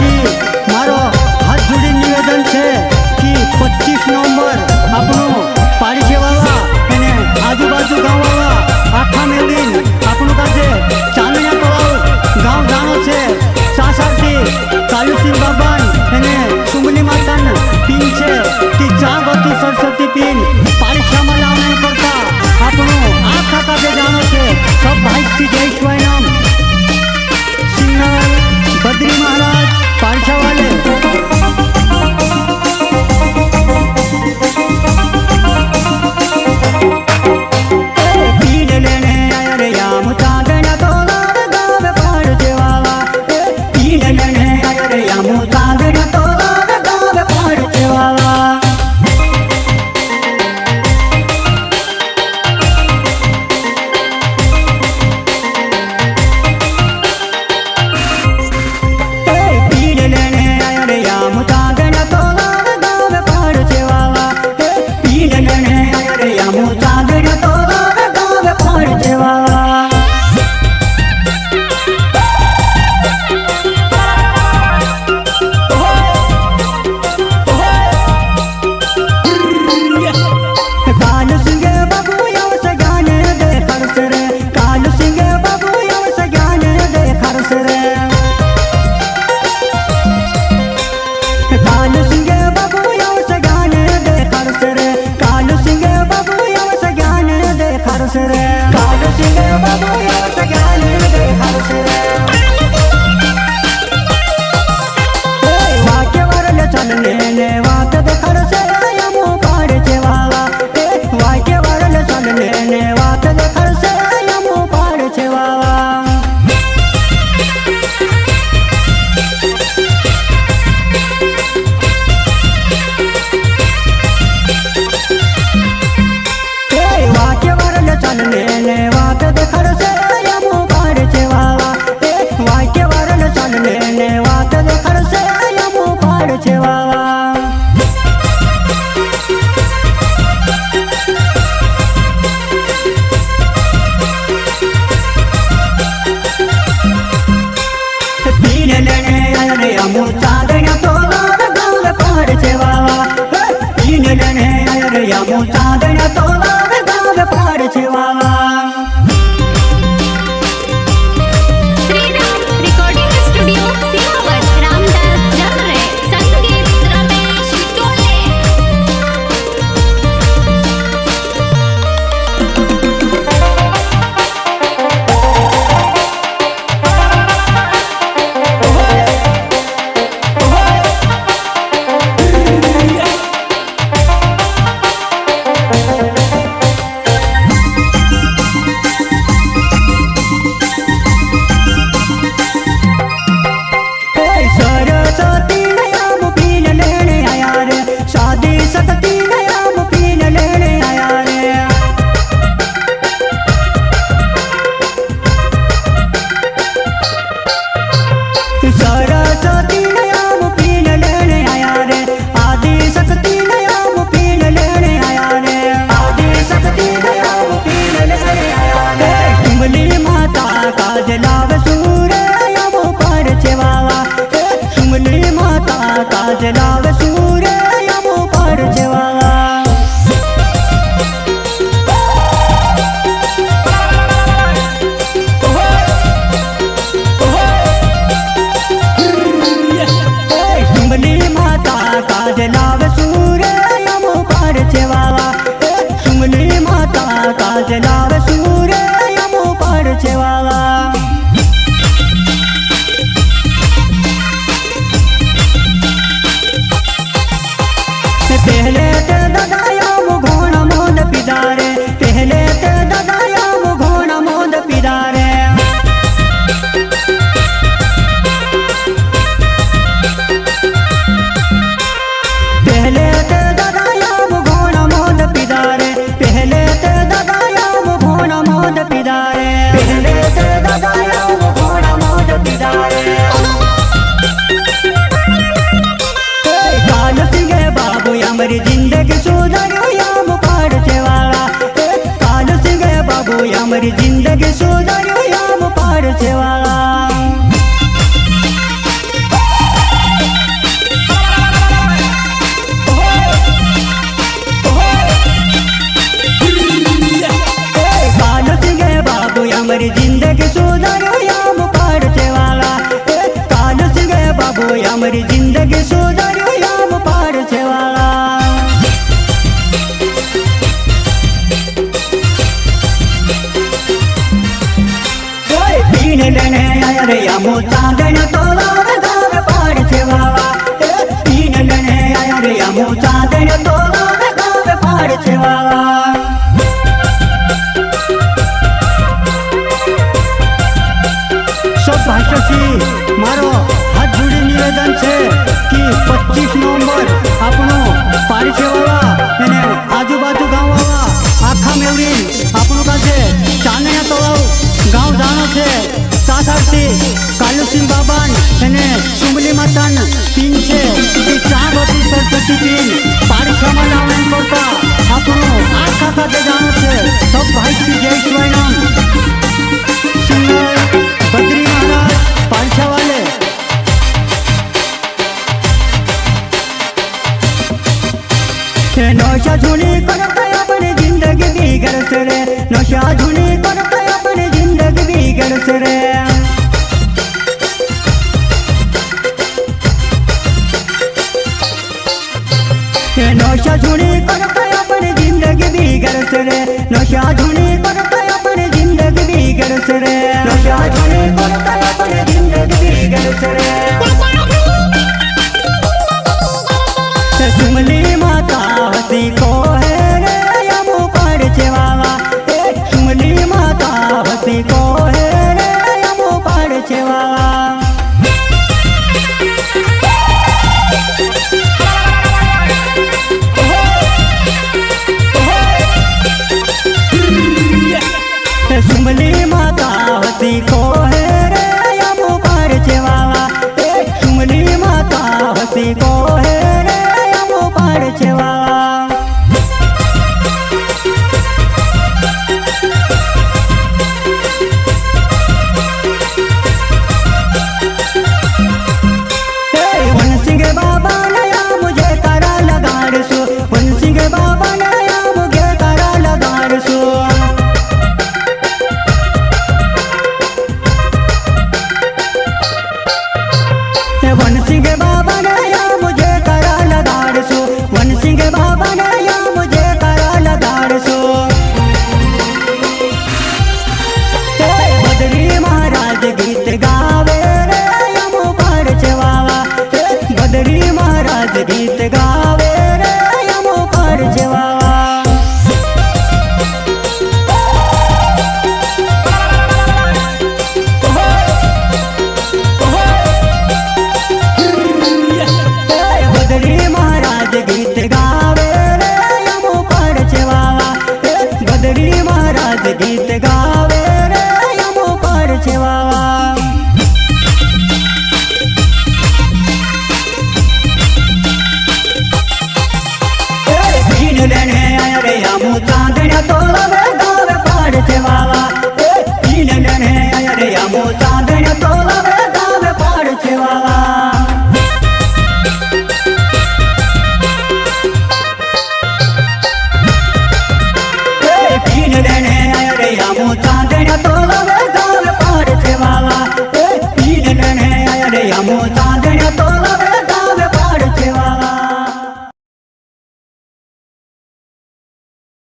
की मारो हाथ जोड़ी निवेदन है कि 25 नवंबर आपनो पाड़ी सेवाला एने आजूबाजू गाँव वाला आखा मेलिन आपनो काजे चांदनिया तलाव गाँव जानो छे सासारती कालू सिंह बाबान एने सुमनी मातान पीन छे कि जागती सरस्वती पीन पाड़ी श्यामा लावने करता आपनो आखा काजे जानो छे सब भाई श्री जय स्वाईनाम सिंगल बद्री महाराज पारछा वाले पहले ते जिंदगी सुधारो याम पाड़चे वाला कालू सिंह बाबू हमारी जिंदगी सुधारो याम पाड़चे वाला पीने लेने आया रे यामो चांदन तोला गावे पाड़चे वाला पीने लेने आया रे यामो चांदन तोला गावे पाड़चे वाला सब भाषाशी मारो हाथ जोड़ी निवेदन है कि 25 नवंबर आपनो पाड़ीछेवाला ने आजूबाजू गाँव वाला आखा मेवड़ी आपनो का चांदनिया तलाव गाँव जानो छे साथी कालू सिंह बाबान ने सुमली मातान पीन छे कि चाबती सरस्वती पीन पाड़ीछेवाला नाम करता आपनो आखा खाते जानो छे सब भाई श्री जय शिवाय सिंगर बद्री महाराज पांचा वाले नौशा धुनी करता अपनी जिंदगी बिगड़ से रे नौशा धुनी करता अपनी जिंदगी बिगड़ से रे नौशा धुनी करता अपनी जिंदगी बिगड़ से रे नौशा धुनी करता अपनी जिंदगी बिगड़ से रे नौशा धुनी करता अपनी जिंदगी बिगड़ से रे सुमली माता हसी को है रे यामो पाड़चे वाला सुमली माता हसी को है रे यामो पाड़चे वाला सुमली माता हसी को है रे यामो पाड़चे वाला सुमली माता हसी को है रे यामो पाड़चे वाला वन सिंह बाबा नया मुझे करा लगाड़ सो वन सिंह बाबा नया मुझे करा लगाड़ सो वन सिंह बाबा नया मुझे करा लगाड़ सो वन सिंह बाबा नया मुझे करा लगाड़ सो बद्री महाराज गीत गावे रे यामो पाड़चे वाला बद्री महाराज गीत गावे रे यामो पाड़चे वाला बद्री महाराज गीत गावे रे यामो पाड़चे वाला बद्री महाराज गीत गावे रे यामो पाड़चे वाला पीन लेने आया रे यामो चांदनिया तोला गावे पाड़चे वाला पीन लेने आया रे यामो चांदनिया तोला गावे पाड़चे वाला पीन लेने आया रे यामो चांदनिया तोला गावे पाड़चे वाला पीन लेने आया रे यामो चांदनिया तोला